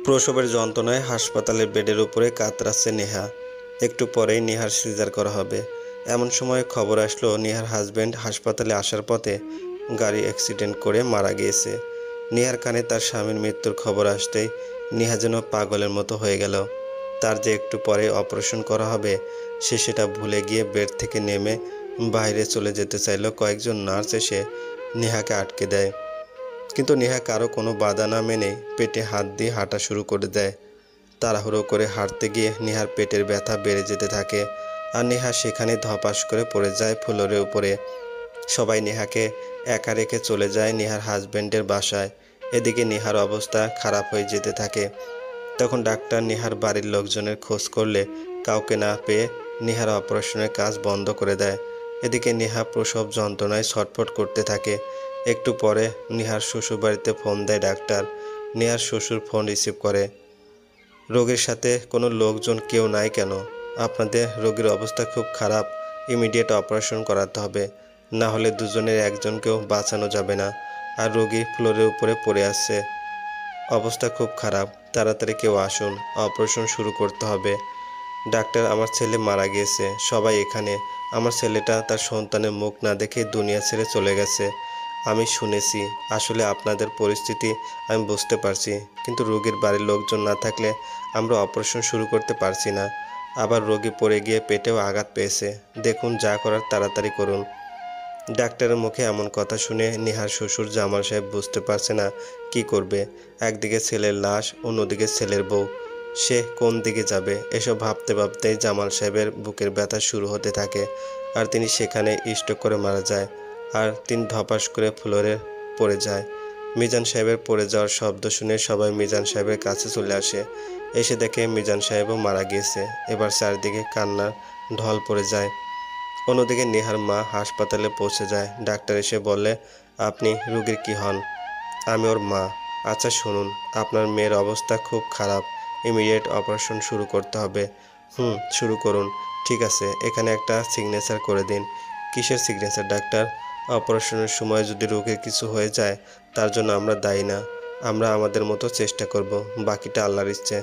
প্রসবের যন্ত্রণায় হাসপাতালের বেডের উপরে কাতরাচ্ছে নেহা। একটু পরেই নেহার সিজার করা হবে। এমন সময় খবর আসলো নেহার হাজবেন্ড হাসপাতালে আসার পথে গাড়ি অ্যাক্সিডেন্ট করে মারা গিয়েছে। নেহার কানে তার স্বামীর মৃত্যুর খবর আসতেই নেহা যেন পাগলের মতো হয়ে গেল। তার যে একটু পরে অপারেশন করা হবে সে সেটা ভুলে গিয়ে বেড থেকে নেমে বাইরে চলে যেতে চাইল। কয়েকজন নার্স এসে নেহাকে আটকে দেয়, কিন্তু নেহা কারো কোনো বাধা না মেনে পেটে হাত দিয়ে হাঁটা শুরু করে দেয়। তাড়াহুড়ো করে হাঁটতে গিয়ে নেহার পেটের ব্যথা বেড়ে যেতে থাকে আর নেহা সেখানে ধপাস করে পড়ে যায় ফ্লোরের উপরে। সবাই নেহাকে একা রেখে চলে যায় নেহার হাজবেন্ডের বাসায়। এদিকে নেহার অবস্থা খারাপ হয়ে যেতে থাকে। তখন ডাক্তার নেহার বাড়ির লোকজনের খোঁজ করলে কাউকে না পেয়ে নেহার অপারেশনের কাজ বন্ধ করে দেয়। এদিকে নেহা প্রসব যন্ত্রণায় ছটফট করতে থাকে। একটু পরে নেহার শ্বশুর বাড়িতে ফোন দেয় ডাক্তার। নেহার শ্বশুর ফোন রিসিভ করে। রোগীর সাথে কোনো লোকজন কেউ নাই কেন? আপনাদের রোগীর অবস্থা খুব খারাপ, ইমিডিয়েট অপারেশন করাতে হবে, না হলে দুজনের একজনকেও বাঁচানো যাবে না। আর রোগী ফ্লোরের উপরে পড়ে আছে, অবস্থা খুব খারাপ, তাড়াতাড়ি কেউ আসুন, অপারেশন শুরু করতে হবে। ডাক্তার, আমার ছেলে মারা গিয়েছে, সবাই এখানে। আমার ছেলেটা তার সন্তানের মুখ না দেখে দুনিয়া ছেড়ে চলে গেছে। আমি শুনেছি, আসলে আপনাদের পরিস্থিতি আমি বুঝতে পারছি, কিন্তু রোগীর বাড়ির লোকজন না থাকলে আমরা অপারেশন শুরু করতে পারছি না। আবার রোগী পড়ে গিয়ে পেটেও আঘাত পেয়েছে, দেখুন যা করার তাড়াতাড়ি করুন। ডাক্তারের মুখে এমন কথা শুনে নেহার শ্বশুর জামাল সাহেব বুঝতে পারছে না কি করবে। একদিকে ছেলের লাশ, অন্যদিকে ছেলের বউ, সে কোন দিকে যাবে? এসব ভাবতে ভাবতেই জামাল সাহেবের বুকের ব্যথা শুরু হতে থাকে আর তিনি সেখানে স্ট্রোক করে মারা যায়। আর তিনি ধপাস করে ফ্লোরে পড়ে যায়। মিজান সাহেবের পড়ে যাওয়ার শব্দ শুনে সবাই মিজান সাহেবের কাছে চলে আসে। এসে দেখে মিজান সাহেবও মারা গিয়েছে। এবার চারদিকে কান্নার ঢল পড়ে যায়। অন্যদিকে নেহার মা হাসপাতালে পৌঁছে যায়। ডাক্তার এসে বলে, আপনি রোগীর কি হন? আমি ওর মা। আচ্ছা শুনুন, আপনার মেয়ের অবস্থা খুব খারাপ, ইমিডিয়েট অপারেশন শুরু করতে হবে। শুরু করুন। ঠিক আছে, এখানে একটা সিগনেচার করে দিন। কিসের সিগনেচার ডাক্তার? অপারেশনের সময় যদি রোগীর কিছু হয়ে যায় তার জন্য আমরা দায়ী না। আমরা আমাদের মতো চেষ্টা করব, বাকিটা আল্লাহর ইচ্ছে।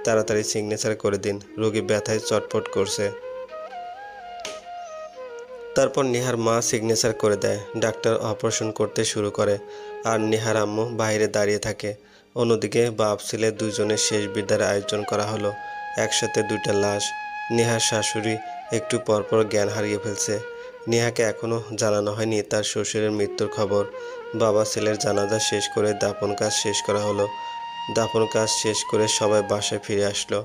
তাড়াতাড়ি সিগনেচার করে দিন, রোগী ব্যথায় চটপট করছে। তারপর নেহার মা সিগনেচার করে দেয়। ডাক্তার অপারেশন করতে শুরু করে আর নেহার আম্মু বাইরে দাঁড়িয়ে থাকে। অন্যদিকে বাপ ছেলে দুজনের শেষ বিদায়ের আয়োজন করা হলো। একসাথে দুইটা লাশ। নেহার শাশুড়ি একটু পরপর জ্ঞান হারিয়ে ফেলছে। নেহাকে এখনও জানানো হয়নি তার শ্বশুরের মৃত্যুর খবর। বাবা ছেলের জানাজা শেষ করে দাফন কাজ শেষ করা হলো। দাফন কাজ শেষ করে সবাই বাসায় ফিরে আসলো।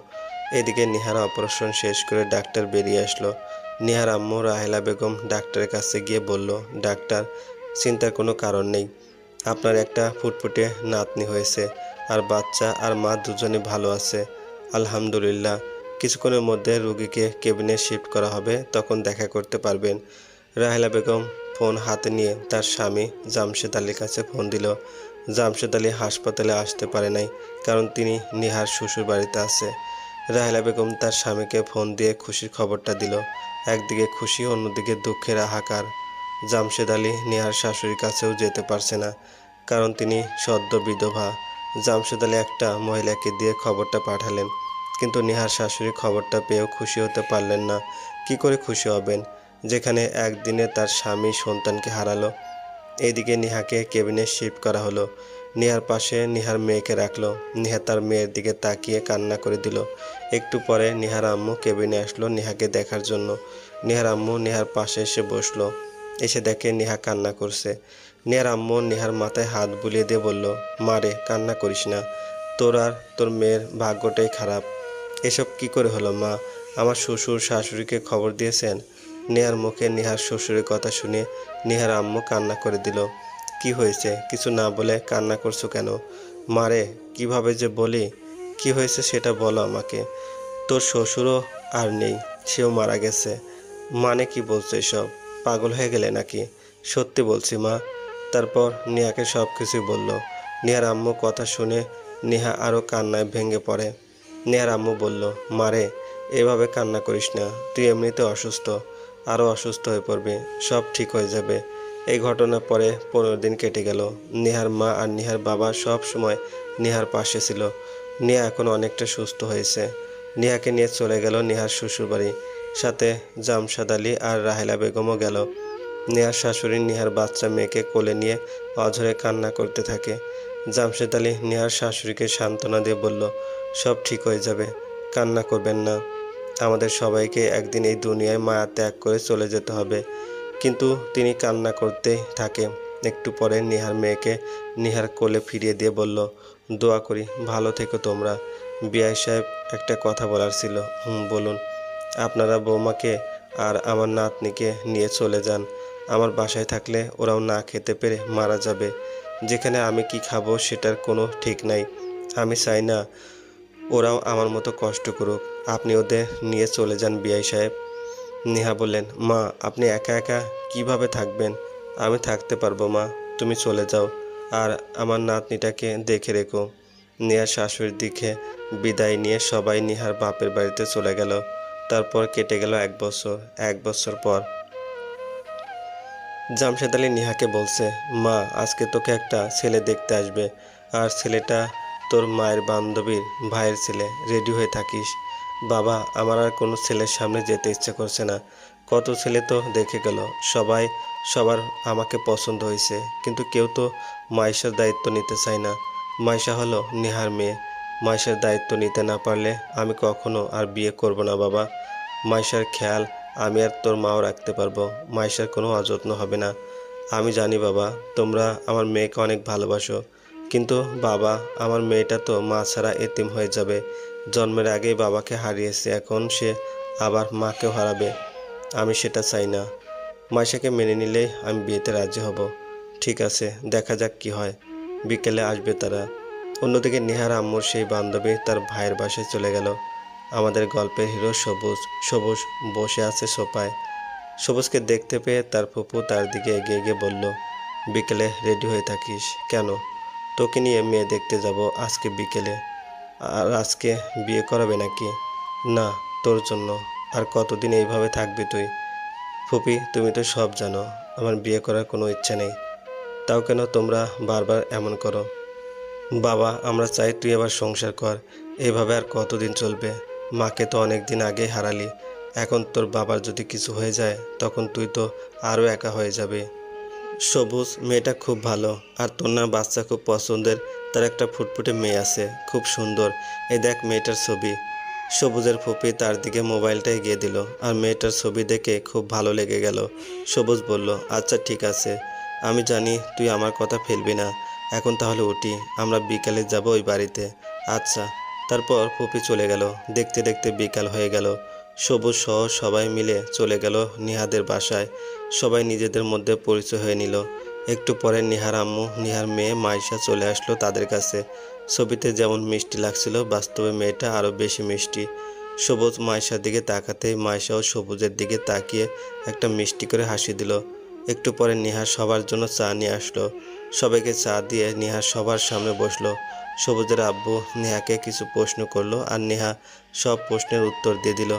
এদিকে নেহার অপারেশন শেষ করে ডাক্তার বেরিয়ে আসলো। নেহার আম্মু রাহেলা বেগম ডাক্তারের কাছে গিয়ে বলল, ডাক্তার, চিন্তার কোনো কারণ নেই, আপনার একটা ফুটফুটে নাতনি হয়েছে আর বাচ্চা আর মা দুজনে ভালো আছে, আলহামদুলিল্লাহ। কিছুক্ষণের মধ্যে রোগীকে কেবিনে শিফট করা হবে, তখন দেখা করতে পারবেন। রাহেলা বেগম ফোন হাতে নিয়ে তার স্বামী জামশেদ আলীর কাছে ফোন দিল। জামশেদ আলী হাসপাতালে আসতে পারে নাই, কারণ তিনি নেহার শ্বশুর বাড়িতে আছে। রাহেলা বেগম তার স্বামীকে ফোন দিয়ে খুশির খবরটা দিল। একদিকে খুশি, অন্যদিকে দুঃখের হাহাকার। জামশেদ আলী নেহার শাশুড়ির কাছেও যেতে পারছে না, কারণ তিনি সদ্য বিধবা। জামশেদ আলী একটা মহিলাকে দিয়ে খবরটা পাঠালেন, কিন্তু নেহার শাশুড়ি খবরটা পেয়েও খুশি হতে পারলেন না। কি করে খুশি হবেন যেখানে একদিনে তার স্বামী সন্তানকে হারালো? এইদিকে নেহাকে কেবিনে শিফট করা হলো। নেহার পাশে নেহার মেয়েকে রাখলো। নেহা তার মেয়ের দিকে তাকিয়ে কান্না করে দিল। একটু পরে নেহার আম্মু কেবিনে আসলো নেহাকে দেখার জন্য। নেহার আম্মু নেহার পাশে এসে বসলো। এসে দেখে নেহা কান্না করছে। নেহার আম্মু নেহার মাথায় হাত বুলিয়ে দিয়ে বলল, মারে, কান্না করিস না, তোর আর তোর মেয়ের ভাগ্যটাই খারাপ। এসব কি করে হলো মা? আমার শ্বশুর শাশুড়িকে খবর দিয়েছেন? নেহার মুখে নেহার শ্বশুরের কথা শুনে নেহার আম্মু কান্না করে দিল। কি হয়েছে? কিছু না বলে কান্না করছো কেন? মারে, কিভাবে যে বলি, কি হয়েছে সেটা বলো আমাকে। তোর শ্বশুরও আর নেই, সেও মারা গেছে। মানে কি বলছো এসব? পাগল হয়ে গেলে নাকি? সত্যি বলছি মা। তারপর নেহাকে সব কিছুই বলল। নেহার আম্মু কথা শুনে নেহা আরও কান্নায় ভেঙে পড়ে। নেহার আম্মু বলল, মারে, এভাবে কান্না করিস না, তুই এমনিতে অসুস্থ, আরও অসুস্থ হয়ে পড়বি, সব ঠিক হয়ে যাবে। এই ঘটনার পরে 15 দিন কেটে গেল। নেহার মা আর নেহার বাবা সব সময় নেহার পাশে ছিল। নেহা এখন অনেকটা সুস্থ হয়েছে। নেহাকে নিয়ে চলে গেল নেহার শ্বশুরবাড়ি, সাথে জামশাদ আলী আর রাহেলা বেগমও গেল। নেহার শাশুড়ি নেহার বাচ্চা মেয়েকে কোলে নিয়ে অঝরে কান্না করতে থাকে। জামশেদ আলী নেহার শাশুড়িকে সান্ত্বনা দিয়ে বলল, সব ঠিক হয়ে যাবে, কান্না করবেন না। আমাদের সবাইকে একদিন এই দুনিয়ায় মায়া ত্যাগ করে চলে যেতে হবে। কিন্তু তিনি কান্না করতে থাকে। একটু পরে নেহার মেয়েকে নেহার কোলে ফিরিয়ে দিয়ে বলল, দোয়া করি ভালো থেকো তোমরা। বিআই সাহেব, একটা কথা বলার ছিল। বলুন। আপনারা বৌমাকে আর আমার নাতনিকে নিয়ে চলে যান। আমার বাসায় থাকলে ওরাও না খেতে পেরে মারা যাবে। যেখানে আমি কি খাবো সেটার কোনো ঠিক নাই। আমি চাই না ওরাও আমার মতো কষ্ট করুক। আপনি ওদের নিয়ে চলে যান বিআই সাহেব। নেহা বললেন, মা আপনি একা একা কিভাবে থাকবেন? আমি থাকতে পারবো মা, তুমি চলে যাও আর আমার নাতনিটাকে দেখে রেখো। নেহার শাশুড়ির দিকে বিদায় নিয়ে সবাই নেহার বাপের বাড়িতে চলে গেল। তারপর কেটে গেল 1 বছর। 1 বছর পর জামশেদ আলী নেহাকে বলছে, মা আজকে তোকে একটা ছেলে দেখতে আসবে, আর ছেলেটা তোর মায়ের বান্ধবীর ভাইয়ের ছেলে। রেডি হয়ে থাকিস। বাবা, আমার আর কোনো ছেলের সামনে যেতে ইচ্ছে করছে না। কত ছেলে তো দেখে গেল, সবাই সবার আমাকে পছন্দ হয়েছে, কিন্তু কেউ তো মাইশার দায়িত্ব নিতে চায় না। মাইশা হলো নেহার মেয়ে। মাইশার দায়িত্ব নিতে না পারলে আমি কখনো আর বিয়ে করব না বাবা। মাইশার খেয়াল আমি আর তোর মাও রাখতে পারবো। মাইশার কোনো অযত্ন হবে না। আমি জানি বাবা, তোমরা আমার মেয়েকে অনেক ভালোবাসো, কিন্তু বাবা আমার মেয়েটা তো মা ছাড়া এতিম হয়ে যাবে। জন্মের আগেই বাবাকে হারিয়েছে, এখন সে আবার মাকেও হারাবে। আমি সেটা চাই না। মাইশাকে মেনে নিলেই আমি বিয়েতে রাজি হব। ঠিক আছে, দেখা যাক কি হয়। বিকেলে আসবে তারা। অন্যদিকে নেহার আম্মুর সেই বান্ধবী তার ভাইয়ের বাসায় চলে গেল। আমাদের গল্পের হিরো সবুজ। সবুজ বসে আছে সোফায়। সবুজকে দেখতে পেয়ে তার ফুপু তার দিকে এগিয়ে গিয়ে বলল, বিকেলে রেডি হয়ে থাকিস। কেন? তোকে নিয়ে মেয়ে দেখতে যাব আজকে বিকেলে। আর আজকে বিয়ে করাবে নাকি? না, তোর জন্য। আর কতদিন এইভাবে থাকবি তুই? ফুপি, তুমি তো সব জানো আমার বিয়ে করার কোনো ইচ্ছে নেই। তাও কেন তোমরা বারবার এমন করো? বাবা, আমরা চাই তুই আবার সংসার কর। এভাবে আর কতদিন চলবে? মাকে তো অনেক দিন আগেই হারালি। এখন তোর বাবার যদি কিছু হয়ে যায় তখন তুই তো আরও একা হয়ে যাবে। সবুজ মেয়েটা খুব ভালো, আর তোর না বাচ্চা খুব পছন্দের। তার একটা ফুটফুটে মেয়ে আছে, খুব সুন্দর। এই দেখ মেয়েটার ছবি। সবুজের ফুপি তার দিকে মোবাইলটা এগিয়ে দিল, আর মেয়েটার ছবি দেখে খুব ভালো লেগে গেল। সবুজ বলল, আচ্ছা ঠিক আছে, আমি জানি তুই আমার কথা ফেলবি না। এখন তাহলে উঠি, আমরা বিকালে যাব ওই বাড়িতে। আচ্ছা। তারপর ফুপি চলে গেল। দেখতে দেখতে বিকাল হয়ে গেল। সবুজ সহ সবাই মিলে চলে গেল নিহাদের বাসায়। সবাই নিজেদের মধ্যে পরিচয় হয়ে নিল। একটু পরে নিহার আম্মু নিহার মেয়ে মাইশা চলে আসলো তাদের কাছে। ছবিতে যেমন মিষ্টি লাগছিল, বাস্তবে মেয়েটা আরও বেশি মিষ্টি। সবুজ মাইশার দিকে তাকাতেই মাইশাও সবুজের দিকে তাকিয়ে একটা মিষ্টি করে হাসি দিল। একটু পরে নিহার সবার জন্য চা নিয়ে আসলো। সবাইকে চা দিয়ে নিহার সবার সামনে বসলো। সবুজের আব্বু নেহাকে কিছু প্রশ্ন করলো, আর নেহা সব প্রশ্নের উত্তর দিয়ে দিল।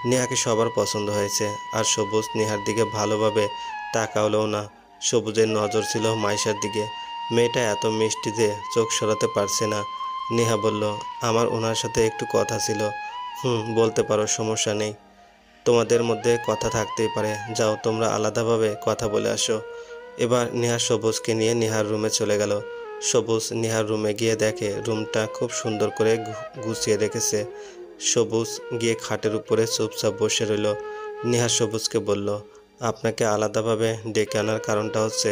নেহাকে সবার পছন্দ হয়েছে, আর সবুজ নেহার দিকে ভালোভাবে তাকাওলেও না। সবুজের নজর ছিল মাইশার দিকে। মেয়েটা এত মিষ্টি যে চোখ সরাতে পারছে না। নেহা বলল, আমার ওনার সাথে একটু কথা ছিল। বলতে পারো, সমস্যা নেই। তোমাদের মধ্যে কথা থাকতেই পারে, যাও তোমরা আলাদাভাবে কথা বলে আসো। এবার নেহা সবুজকে নিয়ে নেহার রুমে চলে গেল। সবুজ নেহার রুমে গিয়ে দেখে রুমটা খুব সুন্দর করে গুছিয়ে রেখেছে। সবুজ গিয়ে খাটের উপরে চুপচাপ বসে রইল। নেহা সবুজকে বলল, আপনাকে আলাদাভাবে ডেকে আনার কারণটা হচ্ছে,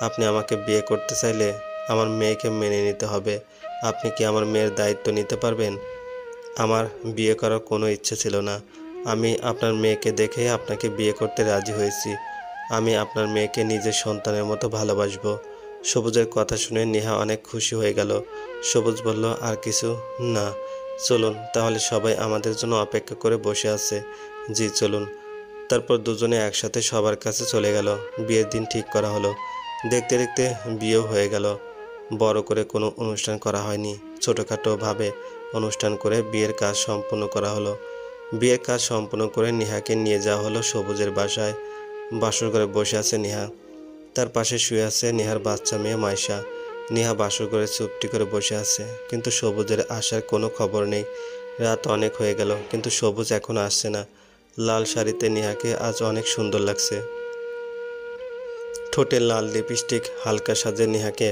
আপনি আমাকে বিয়ে করতে চাইলে আমার মেয়েকে মেনে নিতে হবে। আপনি কি আমার মেয়ের দায়িত্ব নিতে পারবেন? আমার বিয়ে করার কোনো ইচ্ছে ছিল না। আমি আপনার মেয়েকে দেখে আপনাকে বিয়ে করতে রাজি হয়েছি। আমি আপনার মেয়েকে নিজের সন্তানের মতো ভালোবাসবো। সবুজের কথা শুনে নেহা অনেক খুশি হয়ে গেল। সবুজ বলল, আর কিছু না? চলুন তাহলে, সবাই আমাদের জন্য অপেক্ষা করে বসে আছে। জি চলুন। তারপর দুজনে একসাথে সবার কাছে চলে গেল। বিয়ের দিন ঠিক করা হলো। দেখতে দেখতে বিয়েও হয়ে গেল। বড় করে কোনো অনুষ্ঠান করা হয়নি, ছোটোখাটোভাবে অনুষ্ঠান করে বিয়ের কাজ সম্পন্ন করা হলো। বিয়ের কাজ সম্পন্ন করে নেহাকে নিয়ে যাওয়া হলো সবুজের বাসায়। বাসর ঘরে বসে আছে নেহা। তার পাশে শুয়ে আছে নেহার বাচ্চা মেয়ে মাইশা। নেহা বাসর ঘরে চুপটি করে বসে আছে, কিন্তু সবুজের আসার কোনো খবর নেই। রাত অনেক হয়ে গেল, কিন্তু সবুজ এখনো আসছে না। লাল শাড়িতে নেহাকে আজ অনেক সুন্দর লাগছে। ঠোঁটে লাল লিপস্টিক হালকা সাজে নেহাকে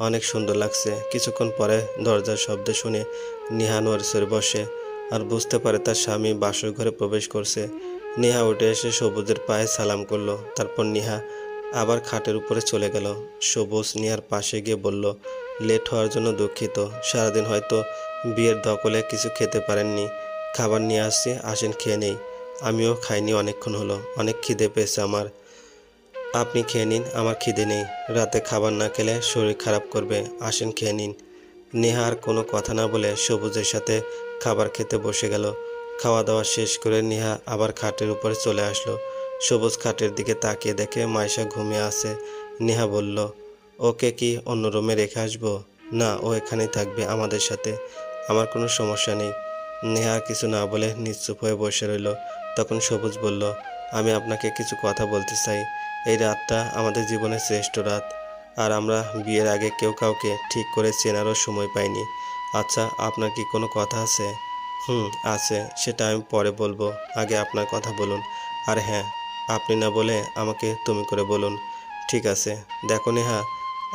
অনেক সুন্দর লাগছে। কিছুক্ষণ পরে দরজার শব্দ শুনে নেহা নড়ে বসে আর বুঝতে পারে তার স্বামী বাসর ঘরে প্রবেশ করছে। নেহা উঠে এসে সবুজের পায়ে সালাম করলো। তারপর নেহা আবার খাটের উপরে চলে গেল। সবুজ নেহার পাশে গিয়ে বলল, লেট হওয়ার জন্য দুঃখিত। সারাদিন হয়তো বিয়ের দখলে কিছু খেতে পারেননি। খাবার নিয়ে আসছি, আসেন খেয়ে নেই। আমিও খাইনি অনেকক্ষণ হলো, অনেক খিদে পেয়েছে আমার। আপনি খেয়ে নিন, আমার খিদে নেই। রাতে খাবার না খেলে শরীর খারাপ করবে, আসেন খেয়ে নিন। নেহা আর কোনো কথা না বলে সবুজের সাথে খাবার খেতে বসে গেল। খাওয়া দাওয়া শেষ করে নেহা আবার খাটের উপরে চলে আসলো। সবুজ খাটের দিকে তাকিয়ে দেখে মাইশা ঘুমিয়ে আছে। নেহা বলল, ওকে কি অন্য রুমে রেখে আসবো? না, ও এখানেই থাকবে আমাদের সাথে, আমার কোনো সমস্যা নেই। নেহা আর কিছু না বলে নিশ্চুপ হয়ে বসে রইল। তখন সবুজ বলল, আমি আপনাকে কিছু কথা বলতে চাই। এই রাতটা আমাদের জীবনের শ্রেষ্ঠ রাত, আর আমরা বিয়ের আগে কেউ কাউকে ঠিক করে চেনারও সময় পাইনি। আচ্ছা, আপনার কি কোনো কথা আছে? আছে, সেটা আমি পরে বলবো, আগে আপনার কথা বলুন। আর হ্যাঁ, আপনি না বলে আমাকে তুমি করে বলুন। ঠিক আছে। দেখো নেহা,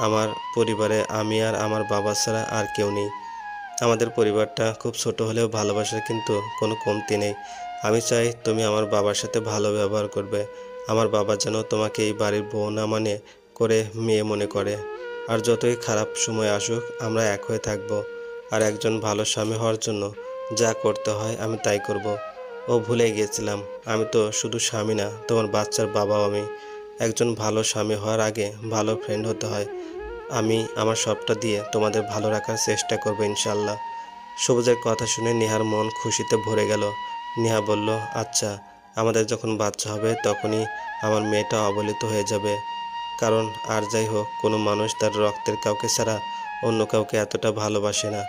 আমার পরিবারে আমি আর আমার বাবা ছাড়া আর কেউ নেই। আমাদের পরিবারটা খুব ছোট হলেও ভালোবাসার কিন্তু কোনো কমতি নেই। আমি চাই তুমি আমার বাবার সাথে ভালো ব্যবহার করবে। আমার বাবা যেন তোমাকে এই বাড়ির বউ না মানে করে মেয়ে মনে করে। আর যতই খারাপ সময় আসুক, আমরা এক হয়ে থাকবো। আর একজন ভালো স্বামী হওয়ার জন্য যা করতে হয় আমি তাই করব। ও ভুলে গিয়েছিলাম, আমি তো শুধু স্বামী না, তোমার বাচ্চার বাবাও আমি। একজন ভালো স্বামী হওয়ার আগে ভালো ফ্রেন্ড হতে হয়। আমি আমার সবটা দিয়ে তোমাদের ভালো রাখার চেষ্টা করব ইনশাল্লাহ। সবুজের কথা শুনে নেহার মন খুশিতে ভরে গেল। নেহা বলল, আচ্ছা, আমাদের যখন বাচ্চা হবে তখনই আমার মেয়েটা অবহেলিত হয়ে যাবে। কারণ আর যাই হোক, কোনো মানুষ তার রক্তের কাউকে ছাড়া অন্য কাউকে এতটা ভালোবাসে না।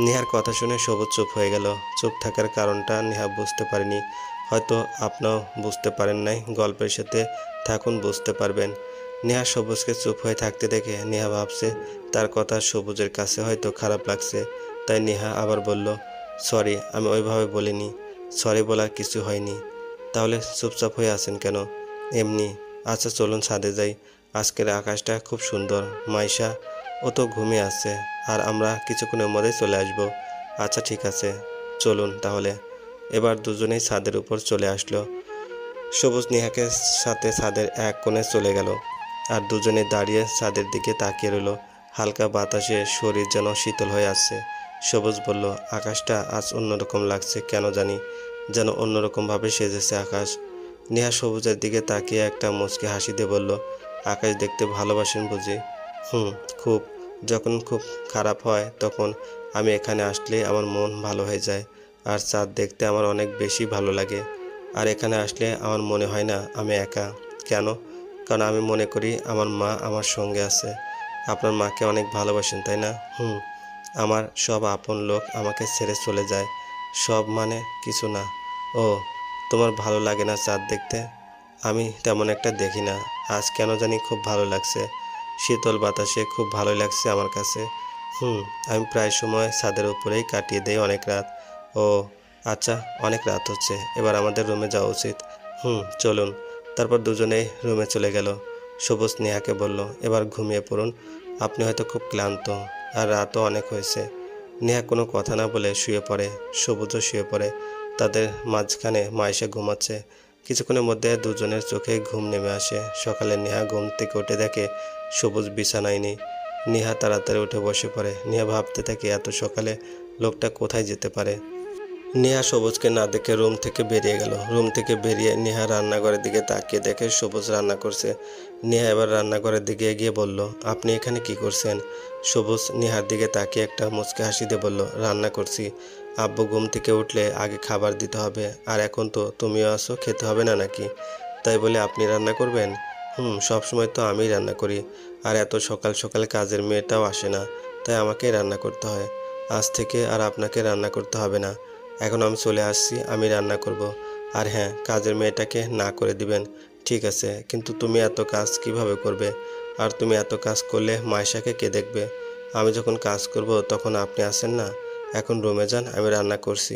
নেহার কথা শুনে সবুজ চুপ হয়ে গেল। চুপ থাকার কারণটা নেহা বুঝতে পারেনি। হয়তো আপনিও বুঝতে পারেন নাই, গল্পের সাথে থাকুন, বুঝতে পারবেন। নেহা সবুজকে চুপ হয়ে থাকতে দেখে নেহা ভাবছে তার কথা সবুজের কাছে হয়তো খারাপ লাগছে। তাই নেহা আবার বলল, সরি, আমি ওইভাবে বলিনি। সরি বলার কিছু হয়নি। তাহলে চুপচাপ হয়ে আছেন কেন? এমনি। আচ্ছা চলুন ছাদে যাই, আজকের আকাশটা খুব সুন্দর। মাইশা, ও তো ঘুমিয়ে আছে, আর আমরা কিছুক্ষণের মধ্যেই চলে আসব। আচ্ছা ঠিক আছে, চলুন তাহলে। এবার দুজনেই ছাদের উপর চলে আসলো। সবুজ নেহাকে সাথে ছাদের এক কোণে চলে গেল, আর দুজনে দাঁড়িয়ে ছাদের দিকে তাকিয়ে রইল। হালকা বাতাসে শরীর যেন শীতল হয়ে আসছে। সবুজ বলল, আকাশটা আজ অন্যরকম লাগছে, কেন জানি, যেন অন্যরকমভাবে সেজেছে আকাশ। নেহা সবুজের দিকে তাকিয়ে একটা মুচকি হাসি দিয়ে বলল, আকাশ দেখতে ভালোবাসেন বুঝি? খুব। যখন খুব খারাপ হয় তখন আমি এখানে আসলে আমার মন ভালো হয়ে যায়, আর চাঁদ দেখতে আমার অনেক বেশি ভালো লাগে। আর এখানে আসলে আমার মনে হয় না আমি একা। কেন? কারণ আমি মনে করি আমার মা আমার সঙ্গে আছে। আপনার মাকে অনেক ভালোবাসেন তাই না? আমার সব আপন লোক আমাকে ছেড়ে চলে যায়। সব মানে কিছু না। ও, তোমার ভালো লাগে না চাঁদ দেখতে? আমি তেমন একটা দেখি না, আজ কেন জানি খুব ভালো লাগছে। শীতল বাতাসে খুব ভালো লাগছে আমার কাছে। আমি প্রায় সময় ছাদের উপরেই কাটিয়ে দেই অনেক রাত। ও আচ্ছা, অনেক রাত হচ্ছে, এবার আমাদের রুমে যাওয়া উচিত। চলুন। তারপর দুজনেই রুমে চলে গেল। সবুজ নেহাকে বলল, এবার ঘুমিয়ে পড়ুন, আপনি হয়তো খুব ক্লান্ত, আর রাতও অনেক হয়েছে। নেহা কোনো কথা না বলে শুয়ে পড়ে। সবুজও শুয়ে পড়ে। তাদের মাঝখানে মাইশা ঘুমাচ্ছে। কিছুক্ষণের মধ্যে দুজনের চোখে ঘুম নেমে আসে। সকালে নেহা ঘুম থেকে উঠে দেখে সবুজ বিছানায় নেই। নেহা তাড়াতাড়ি উঠে বসে পড়ে। নেহা ভাবতে থাকে এত সকালে লোকটা কোথায় যেতে পারে। নেহা সবুজকে না দেখে রুম থেকে বেরিয়ে গেল। রুম থেকে বেরিয়ে নেহা রান্নাঘরের দিকে তাকিয়ে দেখে সবুজ রান্না করছে। নেহা এবার রান্নাঘরের দিকে এগিয়ে বলল, আপনি এখানে কি করছেন? সবুজ নেহার দিকে তাকিয়ে একটা মুচকি হাসি দিয়ে বলল, রান্না করছি। আব্বু ঘুম থেকে উঠলে আগে খাবার দিতে হবে, আর এখন তো তুমিও আসো, খেতে হবে না নাকি? তাই বলে আপনি রান্না করবেন? সবসময় তো আমিই রান্না করি, আর এত সকাল সকাল কাজের মেয়েটাও আসে না, তাই আমাকেই রান্না করতে হয়। আজ থেকে আর আপনাকে রান্না করতে হবে না, এখন আমি চলে আসছি, আমি রান্না করব। আর হ্যাঁ, কাজের মেয়েটাকে না করে দিবেন। ঠিক আছে, কিন্তু তুমি এত কাজ কিভাবে করবে? আর তুমি এত কাজ করলে মাইশাকে কে দেখবে? আমি যখন কাজ করব তখন আপনি আসেন না। এখন রুমে যান, আমি রান্না করছি।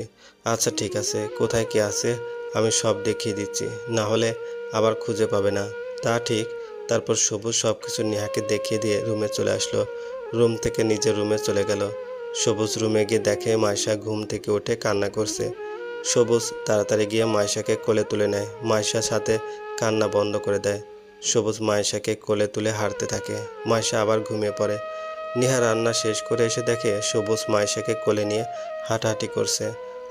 আচ্ছা ঠিক আছে, কোথায় কে আছে আমি সব দেখিয়ে দিচ্ছি, না হলে আবার খুঁজে পাবে না। তা ঠিক। তারপর সবুজ সব কিছু নেহাকে দেখিয়ে দিয়ে রুমে চলে আসলো। রুম থেকে নিজের রুমে চলে গেল। সবুজ রুমে গিয়ে দেখে মাইশা ঘুম থেকে উঠে কান্না করছে। সবুজ তাড়াতাড়ি গিয়ে মাইশাকে কোলে তুলে নেয়। মাইশার সাথে কান্না বন্ধ করে দেয়। সবুজ মাইশাকে কোলে তুলে হাঁটতে থাকে। মাইশা আবার ঘুমিয়ে পড়ে। নেহা রান্না শেষ করে এসে দেখে সবুজ মাইশাকে কোলে নিয়ে হাঁটাহাঁটি করছে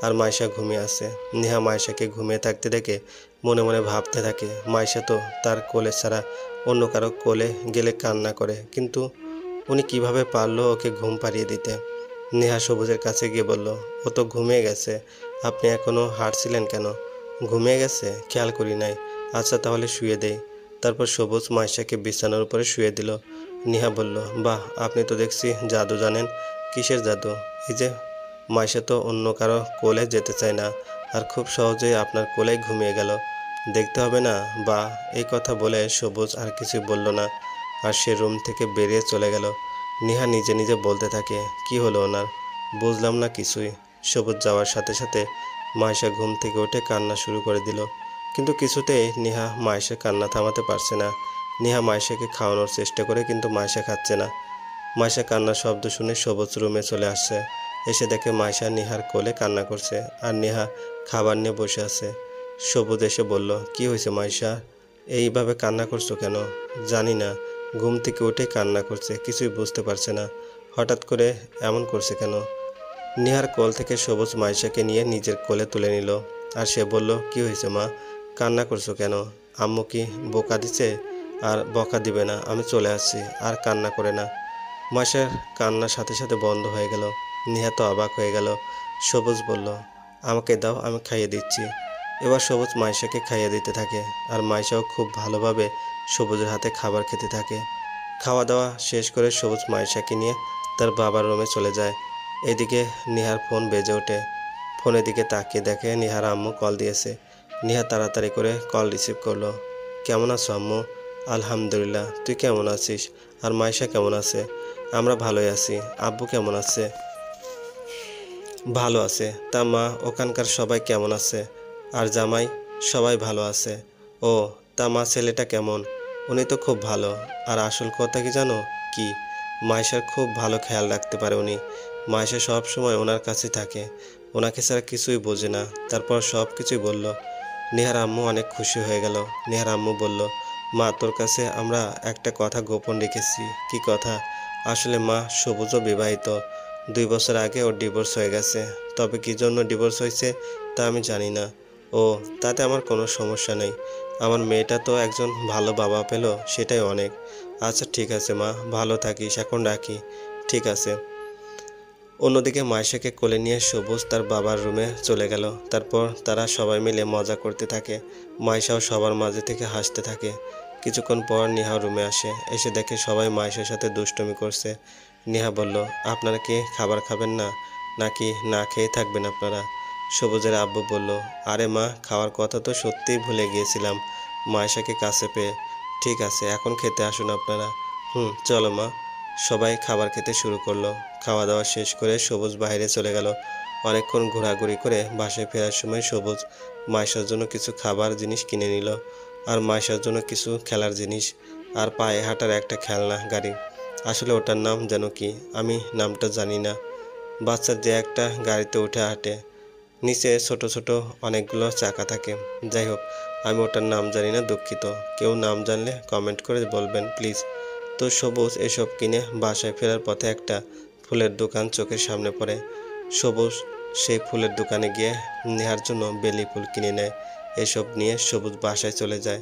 আর মাইশা ঘুমিয়ে আছে। নেহা মাইশাকে ঘুমিয়ে থাকতে দেখে মনে মনে ভাবতে থাকে, মাইশা তো তার কোলে ছাড়া অন্য কারো কোলে গেলে কান্না করে, কিন্তু উনি কিভাবে পারলো ওকে ঘুম পাড়িয়ে দিতে। নেহা সবুজের কাছে গিয়ে বলল, ও তো ঘুমিয়ে গেছে, আপনি এখনো হাঁটছিলেন কেন? ঘুমিয়ে গেছে? খেয়াল করি নাই। আচ্ছা তাহলে শুয়ে দেই। তারপর সবুজ মাইশাকে বিছানার উপরে শুয়ে দিল। নেহা বলল, বাহ, আপনি তো দেখছি জাদু জানেন। কিসের জাদু? এই যে মাইশা তো অন্য কারো কোলে যেতে চায় না, আর খুব সহজেই আপনার কোলেই ঘুমিয়ে গেল। দেখতে হবে না? বা এই কথা বলে সবুজ আর কিছু বলল না, আর সে রুম থেকে বেরিয়ে চলে গেল। নেহা নিজে নিজে বলতে থাকে, কি হলো ওনার? বুঝলাম না কিছুই। সবুজ যাওয়ার সাথে সাথে মাইশা ঘুম থেকে উঠে কান্না শুরু করে দিল, কিন্তু কিছুতেই নেহা মাইশার কান্না থামাতে পারছে না। নেহা মাইশাকে খাওয়ানোর চেষ্টা করে, কিন্তু মাইশা খাচ্ছে না। মাইশা কান্নার শব্দ শুনে সবুজ রুমে চলে আসছে। এসে দেখে মাইশা নেহার কোলে কান্না করছে, আর নেহা খাবার নিয়ে বসে আছে। সবুজ এসে বলল, কি হয়েছে মাইশা, এইভাবে কান্না করছো কেন? জানি না, ঘুম থেকে উঠে কান্না করছে, কিছুই বুঝতে পারছে না, হঠাৎ করে এমন করছে কেন। নেহার কোল থেকে সবুজ মাইশাকে নিয়ে নিজের কোলে তুলে নিল, আর সে বলল, কি হয়েছে মা, কান্না করছো কেন? আম্মু কি বোকা দিছে? আর বকা দিবে না, আমি চলে আসছি, আর কান্না করে না। মাইশার কান্নার সাথে সাথে বন্ধ হয়ে গেল। নেহা তো অবাক হয়ে গেল। সবুজ বলল, আমাকে দাও, আমি খাইয়ে দিচ্ছি। এবার সবুজ মাইশাকে খাইয়ে দিতে থাকে, আর মাইশাও খুব ভালোভাবে সবুজের হাতে খাবার খেতে থাকে। খাওয়া দাওয়া শেষ করে সবুজ মাইশাকে নিয়ে তার বাবার রুমে চলে যায়। এদিকে নেহার ফোন বেজে ওঠে। ফোনের দিকে তাকিয়ে দেখে নেহার আম্মু কল দিয়েছে। নেহা তাড়াতাড়ি করে কল রিসিভ করলো। কেমন আছো আম্মু? আলহামদুলিল্লাহ, তুই কেমন আছিস? আর মাইশা কেমন আছে? আমরা ভালোই আছি। আব্বু কেমন আছে? ভালো আছে। তা মা, ওখানকার সবাই কেমন আছে? আর জামাই? সবাই ভালো আছে। ও, তা মা, ছেলেটা কেমন? উনি তো খুব ভালো। আর আসল কথা কি জানো? কি? মাইশার খুব ভালো খেয়াল রাখতে পারে উনি। মাইশা সব সময় ওনার কাছে থাকে, ওনাকে ছাড়া কিছুই বোঝে না। তারপর সব কিছুই বলল। নেহার আম্মু অনেক খুশি হয়ে গেল। নেহার আম্মু বলল, মা, তোর কাছে আমরা একটা কথা গোপন রেখেছি। কি কথা? আসলে মা, সবুজও বিবাহিত। 2 বছর আগে ওর ডিভোর্স হয়ে গেছে। তবে কি জন্য ডিভোর্স হয়েছে তা আমি জানি না। ও, তাতে আমার কোনো সমস্যা নেই। আমার মেয়েটা তো একজন ভালো বাবা পেল, সেটাই অনেক। আচ্ছা ঠিক আছে মা, ভালো থাকিস, এখন রাখি। ঠিক আছে। অন্যদিকে মাইশাকে কোলে নিয়ে সবুজ তার বাবার রুমে চলে গেল। তারপর তারা সবাই মিলে মজা করতে থাকে। মাইশাও সবার মাঝে থেকে হাসতে থাকে। কিছুক্ষণ পর নেহা রুমে আসে। এসে দেখে সবাই মাইশার সাথে দুষ্টুমি করছে। নেহা বলল, আপনারা কি খাবার খাবেন না, নাকি না খেয়ে থাকবেন আপনারা? সবুজের আব্বু বলল, আরে মা, খাওয়ার কথা তো সত্যিই ভুলে গিয়েছিলাম মাইশাকে কাছে পেয়ে। ঠিক আছে, এখন খেতে আসুন আপনারা। চলো মা। সবাই খাবার খেতে শুরু করলো। খাওয়া দাওয়া শেষ করে সবুজ বাইরে চলে গেল। অনেকক্ষণ ঘোরাঘুরি করে বাসায় ফেরার সময় সবুজ মাইশার জন্য কিছু খাবার জিনিস কিনে নিল, আর মাইশার জন্য কিছু খেলার জিনিস, আর পায়ে হাঁটার একটা খেলনা গাড়ি। আসলে ওটার নাম যেন কি, আমি নামটা জানি না। বাচ্চার যে একটা গাড়িতে উঠে হাঁটে, নিচে ছোট ছোট অনেকগুলো চাকা থাকে। যাই হোক, আমি ওটার নাম জানি না, দুঃখিত। কেউ নাম জানলে কমেন্ট করে বলবেন প্লিজ। তো সবুজ এসব কিনে বাসায় ফেরার পথে একটা ফুলের দোকান চোখের সামনে পড়ে। সবুজ সেই ফুলের দোকানে গিয়ে নেহার জন্য বেলি ফুল কিনে নেয়। এসব নিয়ে সবুজ বাসায় চলে যায়।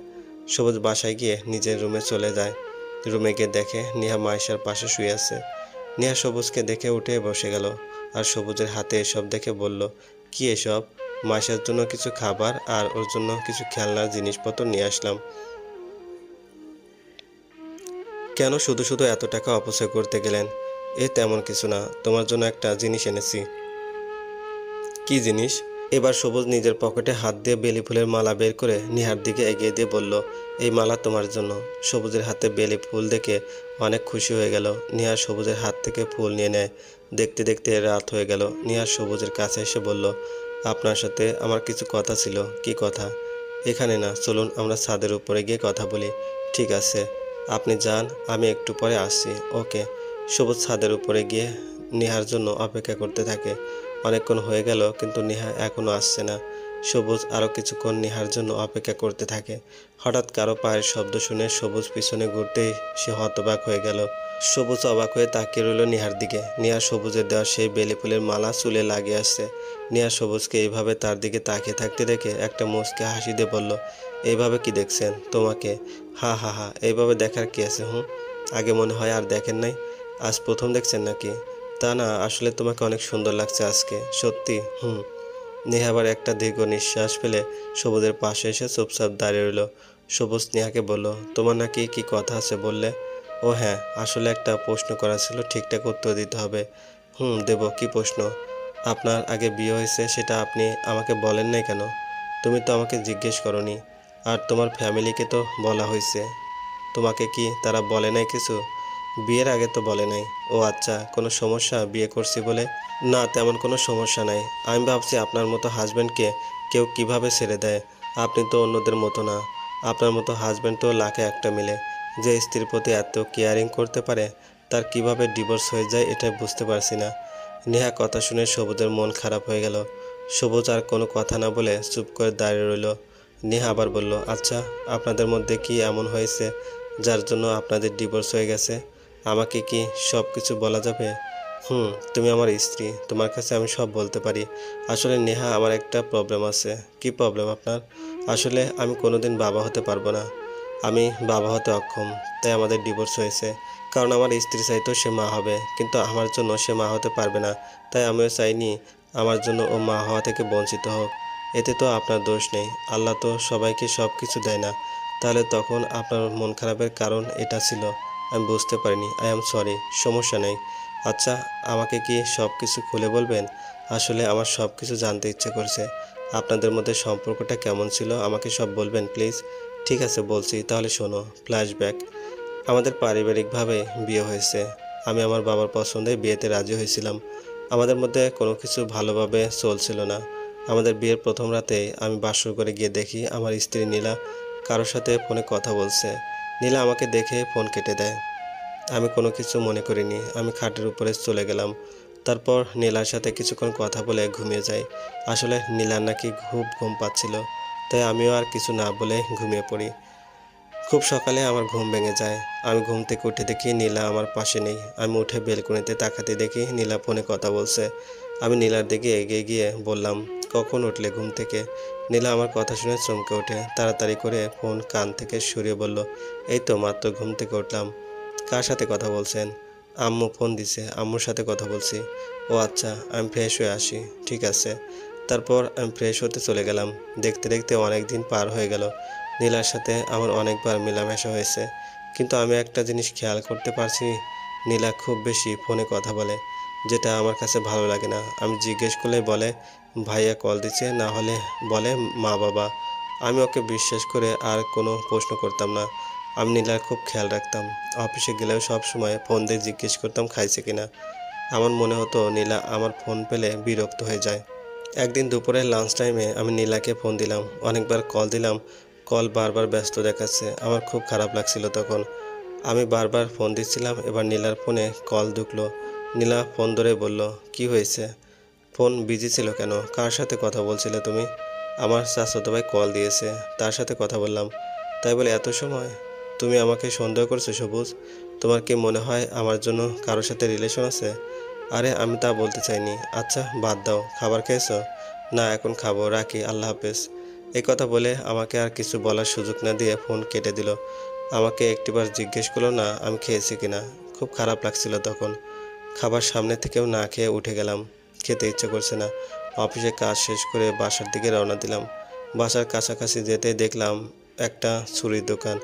সবুজ বাসায় গিয়ে নিজের রুমে চলে যায়। রুমে গিয়ে দেখে নেহা মাইশার পাশে শুয়ে আছে। নেহা সবুজকে দেখে উঠে বসে গেল, আর সবুজের হাতে এসব দেখে বলল, কি এসব? মাইশার জন্য কিছু খাবার আর ওর জন্য কিছু খেলনার জিনিসপত্র নিয়ে আসলাম। কেন শুধু শুধু এত টাকা অপচয় করতে গেলেন? তেমন কিছু না, তোমার জন্য একটা জিনিস এনেছি। কি জিনিস? এবার সবুজ নিজের পকেটে হাত দিয়ে বেলি ফুলের মালা বের করে নেহার দিকে এগিয়ে দিয়ে বলল, এই মালা তোমার জন্য। সবুজের হাতে বেলি ফুল দেখে অনেক খুশি হয়ে গেল। নিহা সবুজের হাত থেকে ফুল নিয়ে নেয়। দেখতে দেখতে রাত হয়ে গেল। নিহা সবুজের কাছে এসে বলল, আপনার সাথে আমার কিছু কথা ছিল। কি কথা? এখানে না, চলুন আমরা ছাদের উপরে গিয়ে কথা বলি। ঠিক আছে, আপনি যান, আমি একটু পরে আসছি। ওকে। সবুজ ছাদের উপরে গিয়ে নেহার জন্য অপেক্ষা করতে থাকে। অনেকক্ষণ হয়ে গেল কিন্তু নেহা এখনো আসছে না। সবুজ আরও কিছুক্ষণ নেহার জন্য অপেক্ষা করতে থাকে। হঠাৎ কারো পায়ের শব্দ শুনে সবুজ পিছনে ঘুরতেই সে হতবাক হয়ে গেল। সবুজ অবাক হয়ে তাকিয়ে রইল নেহার দিকে। নেহা সবুজের দেওয়া সেই বেলি ফুলের মালা চুলে লাগিয়ে আসছে। নেহা সবুজকে এইভাবে তার দিকে তাকিয়ে থাকতে দেখে একটা মুচকি হাসি দিয়ে বলল, এইভাবে কি দেখছেন? তোমাকে? হা হা হা, এইভাবে দেখার কি আছে? আগে মনে হয় আর দেখেন নাই? আজ প্রথম দেখছেন নাকি? তা না, আসলে তোমাকে অনেক সুন্দর লাগছে আজকে। সত্যি? নেহা আবার একটা দীর্ঘ নিঃশ্বাস ফেলে সবুজের পাশে এসে চুপচাপ দাঁড়িয়ে রইল। সবুজ নেহাকে বলল, তোমার নাকি কি কথা আছে বললে? ও হ্যাঁ, আসলে একটা প্রশ্ন করা ছিল, ঠিকঠাক উত্তর দিতে হবে। দেব। কি প্রশ্ন? আপনার আগে বিয়ে হয়েছে সেটা আপনি আমাকে বলেন নাই কেন? তুমি তো আমাকে জিজ্ঞেস করনি। আর তোমার ফ্যামিলিকে তো বলা হয়েছে। তোমাকে কি তারা বলে নাই কিছু? বিয়ের আগে তো বলে নাই। ও আচ্ছা, কোনো সমস্যা বিয়ে করছি বলে? না, তেমন কোনো সমস্যা নাই। আমি ভাবছি আপনার মতো হাজব্যান্ডকে কেউ কিভাবে ছেড়ে দেয়। আপনি তো অন্যদের মতো না। আপনার মতো হাজব্যান্ড তো লাখে একটা মিলে। যে স্ত্রীর প্রতি এত কেয়ারিং করতে পারে, তার কিভাবে ডিভোর্স হয়ে যায় এটাই বুঝতে পারছি না। নেহা কথা শুনে সবুজের মন খারাপ হয়ে গেল। সবুজ আর কোনো কথা না বলে চুপ করে দাঁড়িয়ে রইল। নেহা আবার বলল, আচ্ছা, আপনাদের মধ্যে কি এমন হয়েছে যার জন্য আপনাদের ডিভোর্স হয়ে গেছে? আমাকে কি সব কিছু বলা যাবে? তুমি আমার স্ত্রী, তোমার কাছে আমি সব বলতে পারি। আসলে নেহা, আমার একটা প্রবলেম আছে। কি প্রবলেম আপনার? আসলে আমি কোনোদিন বাবা হতে পারবো না। আমি বাবা হতে অক্ষম, তাই আমাদের ডিভোর্স হয়েছে। কারণ আমার স্ত্রী চাইতো সে মা হবে, কিন্তু আমার জন্য সে মা হতে পারবে না। তাই আমিও চাইনি আমার জন্য ও মা হওয়া থেকে বঞ্চিত হোক। এতে তো আপনার দোষ নেই। আল্লাহ তো সবাইকে সব কিছু দেয় না। তাহলে তখন আপনার মন খারাপের কারণ এটা ছিল। আমি বুঝতে পারিনি। I am sorry. সমস্যা নেই। আচ্ছা, আমাকে কি সব কিছু খুলে বলবেন? আসলে আমার সব কিছু জানতে ইচ্ছে করছে। আপনাদের মধ্যে সম্পর্কটা কেমন ছিল আমাকে সব বলবেন প্লিজ? ঠিক আছে, বলছি। তাহলে শোনো। ফ্ল্যাশব্যাক। আমাদের পারিবারিকভাবে বিয়ে হয়েছে। আমি আমার বাবার পছন্দে বিয়েতে রাজি হয়েছিলাম। আমাদের মধ্যে কোনো কিছু ভালোভাবে চলছিল না। আমাদের বিয়ের প্রথম রাতেই আমি বাসর করে গিয়ে দেখি আমার স্ত্রী নীলা কারোর সাথে ফোনে কথা বলছে। নীলা আমাকে দেখে ফোন কেটে দেয়। আমি কোনো কিছু মনে করিনি। আমি খাটের উপরে চলে গেলাম। তারপর নীলার সাথে কিছুক্ষণ কথা বলে ঘুমিয়ে যাই। আসলে নীলার নাকি খুব ঘুম পাচ্ছিল, তাই আমিও আর কিছু না বলে ঘুমিয়ে পড়ি। খুব সকালে আমার ঘুম ভেঙে যায়। আমি ঘুম থেকে উঠে দেখি নীলা আমার পাশে নেই। আমি উঠে বেলকনিতে তাকাতে দেখি নীলা ফোনে কথা বলছে। আমি নীলার দিকে এগিয়ে গিয়ে বললাম, কখন উঠলে ঘুম থেকে? নীলা আমার কথা শুনে চমকে ওঠে। তাড়াতাড়ি করে ফোন কান থেকে সরিয়ে বলল, এই তো মাত্র ঘুম থেকে উঠলাম। কার সাথে কথা বলছেন? আম্মু ফোন দিছে, আম্মুর সাথে কথা বলছি। ও আচ্ছা, আমি ফ্রেশ হয়ে আসি। ঠিক আছে। তারপর আমি ফ্রেশ হতে চলে গেলাম। দেখতে দেখতে অনেক দিন পার হয়ে গেল। নীলার সাথে আমার অনেকবার মেলামেশা হয়েছে, কিন্তু আমি একটা জিনিস খেয়াল করতে পারছি, নীলা খুব বেশি ফোনে কথা বলে, যেটা আমার কাছে ভালো লাগে না। আমি জিজ্ঞেস করলে বলে ভাইয়া কল দিচ্ছে, না হলে বলে মা বাবা। আমি ওকে বিশ্বাস করে আর কোনো প্রশ্ন করতাম না। আমি নীলার খুব খেয়াল রাখতাম। অফিসে গেলেও সব সময় ফোন দিয়ে জিজ্ঞেস করতাম খাইছে কিনা। আমার মনে হতো নীলা আমার ফোন পেলে বিরক্ত হয়ে যায়। একদিন দুপুরে লাঞ্চ টাইমে আমি নীলাকে ফোন দিলাম। অনেকবার কল দিলাম, কল বারবার ব্যস্ত দেখাচ্ছে। আমার খুব খারাপ লাগছিল তখন। আমি বারবার ফোন দিচ্ছিলাম। এবার নীলার ফোনে কল ঢুকলো। নীলা ফোন ধরে বলল, কি হয়েছে? ফোন বিজি ছিল কেন? কার সাথে কথা বলছিলে তুমি? আমার চাচাতো ভাই কল দিয়েছে, তার সাথে কথা বললাম। তাই বলে এত সময়? তুমি আমাকে সন্দেহ করছো সবুজ? তোমার কি মনে হয় আমার জন্য কারোর সাথে রিলেশন আছে? আরে আমি তা বলতে চাইনি। আচ্ছা বাদ দাও। খাবার খেয়েছো? না, এখন খাবো। রাখি, আল্লাহ হাফেজ। এই কথা বলে আমাকে আর কিছু বলার সুযোগ না দিয়ে ফোন কেটে দিল। আমাকে একটিবার জিজ্ঞেস করলো না আমি খেয়েছি কিনা। খুব খারাপ লাগছিল তখন। খাবার সামনে থেকেও না খেয়ে উঠে গেলাম। খেতে ইচ্ছে করছে না। অফিসে কাজ শেষ করে বাসার দিকে রওনা দিলাম। বাসার কাছাকাছি যেতে দেখলাম একটা চুরির দোকান।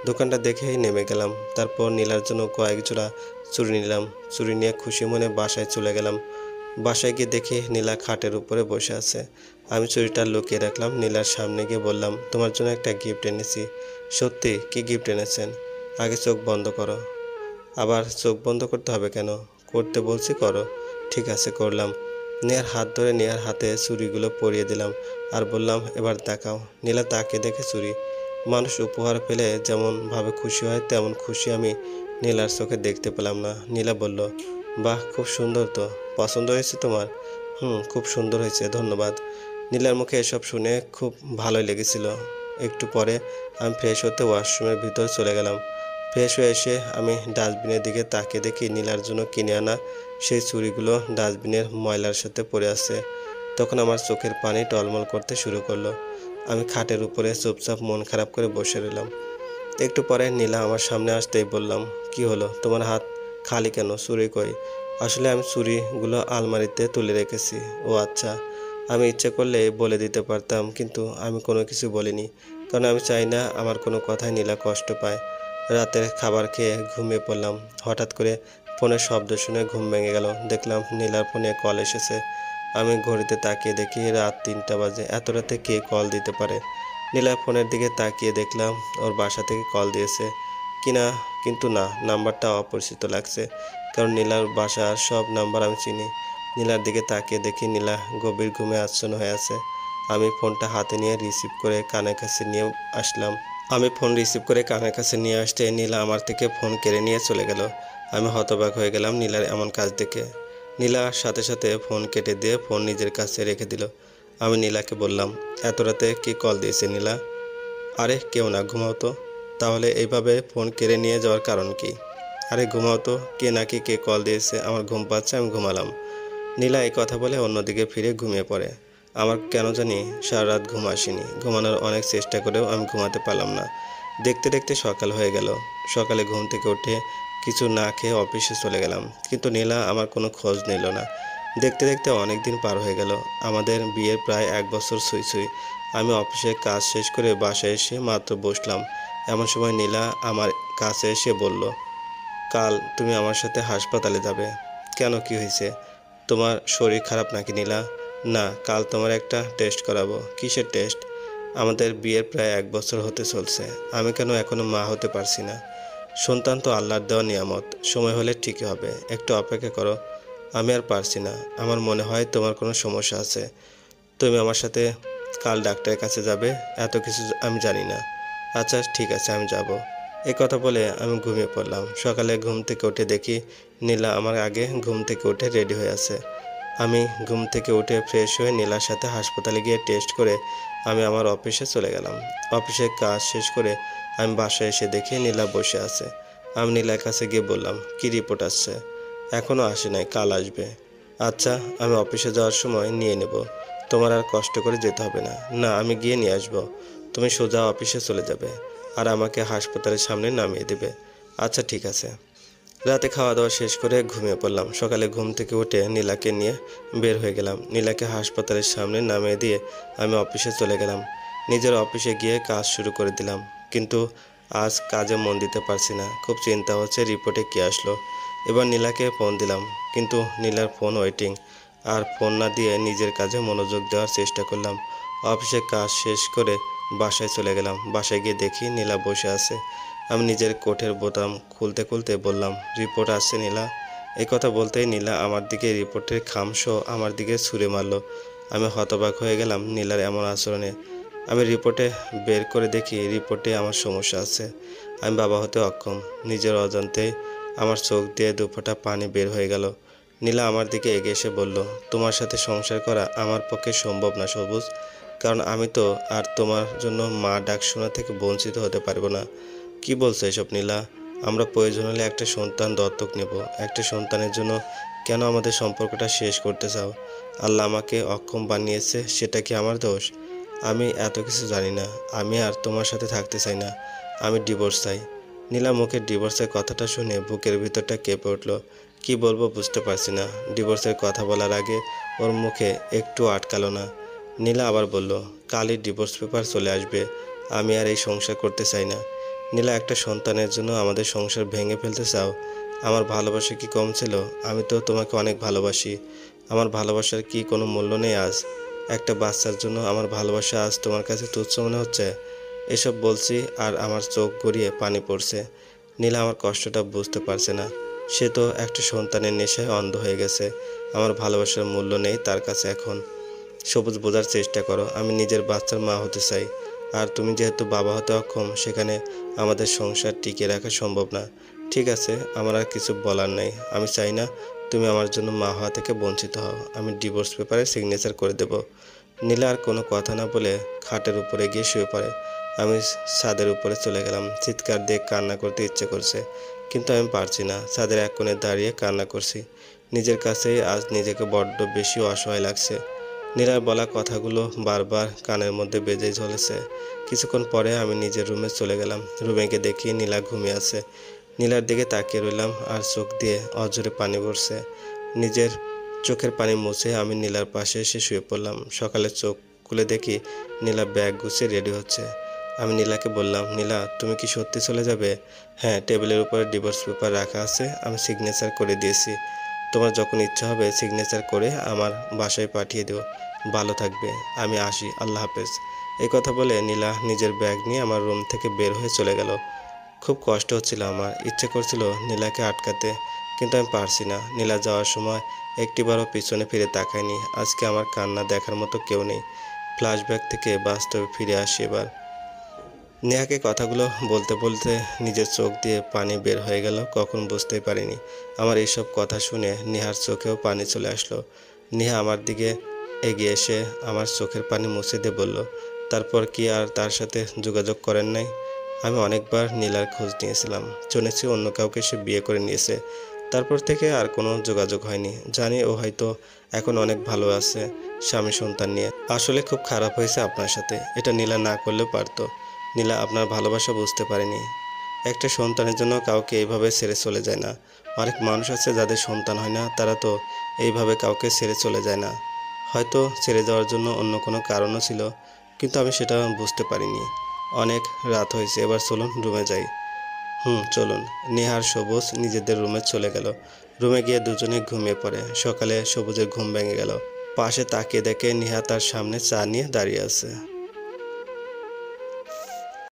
দোকানটা দেখেই নেমে গেলাম। তারপর নীলার জন্য কয়েক জোড়া চুড়ি নিলাম। চুড়ি নিয়ে খুশি মনে বাসায় চলে গেলাম। বাসায় গিয়ে দেখি নীলা খাটের উপরে বসে আছে। আমি চুরিটা লুকিয়ে রাখলাম। নীলার সামনে গিয়ে বললাম, তোমার জন্য একটা গিফট এনেছি। সত্যি? কি গিফট এনেছেন? আগে চোখ বন্ধ করো। আবার চোখ বন্ধ করতে হবে কেন? করতে বলছি করো। ঠিক আছে, করলাম। নেহার হাত ধরে নেহার হাতে চুড়িগুলো পরিয়ে দিলাম আর বললাম, এবার দেখাও। নীলা তাকে দেখে চুড়ি। মানুষ উপহার পেলে যেমন ভাবে খুশি হয় তেমন খুশি আমি নীলার চোখে দেখতে পেলাম না। নীলা বলল, বাহ, খুব সুন্দর তো। পছন্দ হয়েছে তোমার? খুব সুন্দর হয়েছে, ধন্যবাদ। নীলার মুখে এসব শুনে খুব ভালোই লেগেছিল। একটু পরে আমি ফ্রেশ হতে ওয়াশরুমের ভিতর চলে গেলাম। ফ্রেশ হয়ে এসে আমি ডাস্টবিনের দিকে তাকিয়ে দেখি নীলার জন্য কিনে আনা সেই চুড়িগুলো ডাস্টবিনের ময়লার সাথে পড়ে আছে। তখন আমার চোখের পানি টলমল করতে শুরু করলো। আমি খাটের উপরে চুপচাপ মন খারাপ করে বসে রইলাম। একটু পরে নীলা আমার সামনে আসতেই বললাম, কি হলো, তোমার হাত খালি কেন? চুড়ি কই? আসলে আমি চুড়িগুলো আলমারিতে তুলে রেখেছি। ও আচ্ছা। আমি ইচ্ছে করলে বলে দিতে পারতাম, কিন্তু আমি কোনো কিছু বলিনি, কারণ আমি চাই না আমার কোনো কথায় নীলা কষ্ট পায়। রাতের খাবার খেয়ে ঘুমিয়ে পড়লাম। হঠাৎ করে ফোনের শব্দ শুনে ঘুম ভেঙে গেল। দেখলাম নীলার ফোনে কল এসেছে। আমি ঘড়িতে তাকিয়ে দেখি রাত 3টা বাজে। এত রাতে কে কল দিতে পারে? নীলার ফোনের দিকে তাকিয়ে দেখলাম ওর বাসা থেকে কল দিয়েছে কিনা, কিন্তু না, নাম্বারটা অপরিচিত লাগছে, কারণ নীলার বাসার সব নাম্বার আমি চিনি। নীলার দিকে তাকিয়ে দেখি নীলা গভীর ঘুমে আচ্ছন্ন হয়ে আছে। আমি ফোনটা হাতে নিয়ে রিসিভ করে কানের কাছে নিয়ে আসলাম। আমি ফোন রিসিভ করে কানের কাছে নিয়ে আসতে নীলা আমার থেকে ফোন কেড়ে নিয়ে চলে গেল। আমি হতবাক হয়ে গেলাম নীলার এমন কাজ দেখে। নীলা সাথে সাথে ফোন কেটে দিয়ে ফোন নিজের কাছে রেখে দিল। আমি নীলাকে বললাম, এত রাতে কি কল দিয়েছে নীলা? আরে কেউ না, ঘুমাও তো। তাহলে এইভাবে ফোন কেড়ে নিয়ে যাওয়ার কারণ কি? আরে ঘুমাও তো, কে নাকি কে কল দিয়েছে, আমার ঘুম পাচ্ছে, আমি ঘুমালাম। নীলা এই কথা বলে অন্যদিকে ফিরে ঘুমিয়ে পড়ে। আমার কেন জানি সারা রাত ঘুম আসেনি। ঘুমানোর অনেক চেষ্টা করেও আমি ঘুমাতে পারলাম না। দেখতে দেখতে সকাল হয়ে গেল। সকালে ঘুম থেকে উঠে কিছু না খেয়ে অফিসে চলে গেলাম, কিন্তু নীলা আমার কোনো খোঁজ নিল না। দেখতে দেখতে অনেক দিন পার হয়ে গেল। আমাদের বিয়ের প্রায় 1 বছর ছুঁই ছুঁই। আমি অফিসের কাজ শেষ করে বাসায় এসে মাত্র বসলাম, এমন সময় নীলা আমার কাছে এসে বলল, কাল তুমি আমার সাথে হাসপাতালে যাবে। কেন, কি হয়েছে? তোমার শরীর খারাপ নাকি নীলা? না, কাল তোমার একটা টেস্ট করাবো। কিসের টেস্ট? আমাদের বিয়ের প্রায় 1 বছর হতে চলছে, আমি কেন এখনো মা হতে পারছি না? সন্তান তো আল্লাহর দেওয়া নিয়ামত, সময় হলে ঠিকই হবে, একটু অপেক্ষা করো। আমি আর পারছি না, আমার মনে হয় তোমার কোনো সমস্যা আছে। তুমি আমার সাথে কাল ডাক্তারের কাছে যাবে। এত কিছু আমি জানি না। আচ্ছা ঠিক আছে, আমি যাব। এই কথা বলে আমি ঘুমিয়ে পড়লাম। সকালে ঘুম থেকে উঠে দেখি নীলা আমার আগে ঘুম থেকে উঠে রেডি হয়ে আছে। আমি ঘুম থেকে উঠে ফ্রেশ হয়ে নীলার সাথে হাসপাতালে গিয়ে টেস্ট করে আমি আমার অফিসে চলে গেলাম। অফিসের কাজ শেষ করে আমি বাসায় এসে দেখি নীলা বসে আছে। আমি নীলার কাছে গিয়ে বললাম, কি রিপোর্ট আসছে? এখনও আসে নাই, কাল আসবে। আচ্ছা, আমি অফিসে যাওয়ার সময় নিয়ে নেব, তোমার আর কষ্ট করে যেতে হবে না। না, আমি গিয়ে নিয়ে আসবো। তুমি সোজা অফিসে চলে যাবে আর আমাকে হাসপাতালের সামনে নামিয়ে দেবে। আচ্ছা ঠিক আছে। রাতে খাওয়া দাওয়া শেষ করে ঘুমিয়ে পড়লাম। সকালে ঘুম থেকে উঠে নীলাকে নিয়ে বের হয়ে গেলাম। নীলাকে হাসপাতালের সামনে নামিয়ে দিয়ে আমি অফিসে চলে গেলাম। নিজের অফিসে গিয়ে কাজ শুরু করে দিলাম, কিন্তু আজ কাজে মন দিতে পারছি না। খুব চিন্তা হচ্ছে রিপোর্টে কী আসলো। এবার নীলাকে ফোন দিলাম, কিন্তু নীলার ফোন ওয়েটিং। আর ফোন না দিয়ে নিজের কাজে মনোযোগ দেওয়ার চেষ্টা করলাম। অফিসে কাজ শেষ করে বাসায় চলে গেলাম। বাসায় গিয়ে দেখি নীলা বসে আছে। আমি নিজের কোটের বোতাম খুলতে খুলতে বললাম, রিপোর্ট আসছে নীলা। এই কথা বলতেই নীলা আমার দিকে রিপোর্টের খামসহ আমার দিকে ছুঁড়ে মারল। আমি হতবাক হয়ে গেলাম নীলার এমন আচরণে। আমি রিপোর্টে বের করে দেখি রিপোর্টে আমার সমস্যা আছে। আমি বাবা হতে অক্ষম। নিজের অজান্তেই আমার চোখ দিয়ে দুফোঁটা পানি বের হয়ে গেল। নীলা আমার দিকে এগিয়ে এসে বলল, তোমার সাথে সংসার করা আমার পক্ষে সম্ভব না সবুজ, কারণ আমি তো আর তোমার জন্য মা ডাক শোনা থেকে বঞ্চিত হতে পারবো না। কি বলছো এসব নীলা? আমরা প্রয়োজন হলে একটা সন্তান দত্তক নেব। একটা সন্তানের জন্য কেন আমাদের সম্পর্কটা শেষ করতে চাও? আল্লাহ আমাকে অক্ষম বানিয়েছে, সেটা কি আমার দোষ? আমি এত কিছু জানি না। আমি আর তোমার সাথে থাকতে চাই না, আমি ডিভোর্স চাই। নীলা মুখে ডিভোর্সের কথাটা শুনে বুকের ভিতরটা কেঁপে উঠল। কি বলবো বুঝতে পারছি না। ডিভোর্সের কথা বলার আগে ওর মুখে একটু আটকালো না। নীলা আবার বলল, কালই ডিভোর্স পেপার চলে আসবে। আমি আর এই সংসার করতে চাই না। নীলা, একটা সন্তানের জন্য আমাদের সংসার ভেঙে ফেলতে চাও? আমার ভালোবাসা কি কম ছিল? আমি তো তোমাকে অনেক ভালোবাসি। আমার ভালোবাসার কি কোনো মূল্য নেই আজ? একটা বাচ্চার জন্য আমার ভালোবাসা আজ তোমার কাছে তুচ্ছ মনে হচ্ছে? এসব বলছি আর আমার চোখ গড়িয়ে পানি পড়ছে। নীলা আমার কষ্টটা বুঝতে পারছে না। সে তো একটা সন্তানের নেশায় অন্ধ হয়ে গেছে। আমার ভালোবাসার মূল্য নেই তার কাছে এখন। সবুজ, বোঝার চেষ্টা করো। আমি নিজের বাচ্চার মা হতে চাই। আর তুমি যেহেতু বাবা হতে অক্ষম, সেখানে আমাদের সংসার টিকিয়ে রাখা সম্ভব না। ঠিক আছে, আমার আর কিছু বলার নেই। আমি চাই না তুমি আমার জন্য মা হওয়া থেকে বঞ্চিত হও। আমি ডিভোর্স পেপারে সিগনেচার করে দেব। নীলা আর কোনো কথা না বলে খাটের উপরে গিয়ে শুয়ে পড়ে। আমি ছাদের উপরে চলে গেলাম। চিৎকার দিয়ে কান্না করতে ইচ্ছে করছে, কিন্তু আমি পারছি না। ছাদের এক কোণে দাঁড়িয়ে কান্না করছি। নিজের কাছেই আজ নিজেকে বড্ড বেশি অসহায় লাগছে। নীলার বলা কথাগুলো বারবার কানের মধ্যে বেজেই চলেছে। কিছুক্ষণ পরে আমি নিজের রুমে চলে গেলাম। রুমে গিয়ে দেখি নীলা ঘুমিয়ে আছে। নীলার দিকে তাকিয়ে রইলাম আর চোখ দিয়ে অঝরে পানি পড়ছে। নিজের চোখের পানি মুছে আমি নীলার পাশে এসে শুয়ে পড়লাম। সকালে চোখ খুলে দেখি নীলা ব্যাগ গুছিয়ে রেডি হচ্ছে। আমি নীলাকে বললাম, নীলা, তুমি কি সত্যি চলে যাবে? হ্যাঁ, টেবিলের উপরে ডিভোর্স পেপার রাখা আছে, আমি সিগনেচার করে দিয়েছি। তোমার যখন ইচ্ছা হবে সিগনেচার করে আমার বাসায় পাঠিয়ে দিও। ভালো থাকবে। আমি আসি, আল্লাহ হাফেজ। এই কথা বলে নীলা নিজের ব্যাগ নিয়ে আমার রুম থেকে বের হয়ে চলে গেল। খুব কষ্ট হচ্ছিল আমার। ইচ্ছে করছিল নীলাকে আটকাতে, কিন্তু আমি পারছি না। নীলা যাওয়ার সময় একটিবারও পিছনে ফিরে তাকায়নি। আজকে আমার কান্না দেখার মতো কেউ নেই। ফ্ল্যাশব্যাক থেকে বাস্তবে ফিরে আসি এবার। নেহাকে কথাগুলো বলতে বলতে নিজের চোখ দিয়ে পানি বের হয়ে গেল, কখন বুঝতেই পারিনি। আমার এইসব কথা শুনে নেহার চোখেও পানি চলে আসলো। নেহা আমার দিকে এগিয়ে এসে আমার চোখের পানি মুছে দিয়ে বলল, তারপর কি আর তার সাথে যোগাযোগ করেন নাই? আমি অনেকবার নীলার খোঁজ নিয়েছিলাম, শুনেছি অন্য কাউকে সে বিয়ে করে নিয়েছে। তারপর থেকে আর কোনো যোগাযোগ হয়নি। জানি ও হয়তো এখন অনেক ভালো আছে, স্বামী সন্তান নিয়ে। আসলে খুব খারাপ হয়েছে আপনার সাথে। এটা নীলা না করলেও পারতো। নীলা আপনার ভালোবাসা বুঝতে পারেনি। একটা সন্তানের জন্য কাউকে এইভাবে ছেড়ে চলে যায় না। অনেক মানুষ আছে যাদের সন্তান হয় না, তারা তো এইভাবে কাউকে ছেড়ে চলে যায় না। হয়তো ছেড়ে যাওয়ার জন্য অন্য কোনো কারণও ছিল, কিন্তু আমি সেটা বুঝতে পারিনি। অনেক রাত হয়েছে, এবার চলুন রুমে যাই। চলুন। নেহার সবুজ নিজেদের রুমে চলে গেল। রুমে গিয়ে দুজনে ঘুমিয়ে পড়ে। সকালে সবুজের ঘুম ভেঙে গেল। পাশে তাকিয়ে দেখে নেহা তার সামনে চা নিয়ে দাঁড়িয়ে আছে।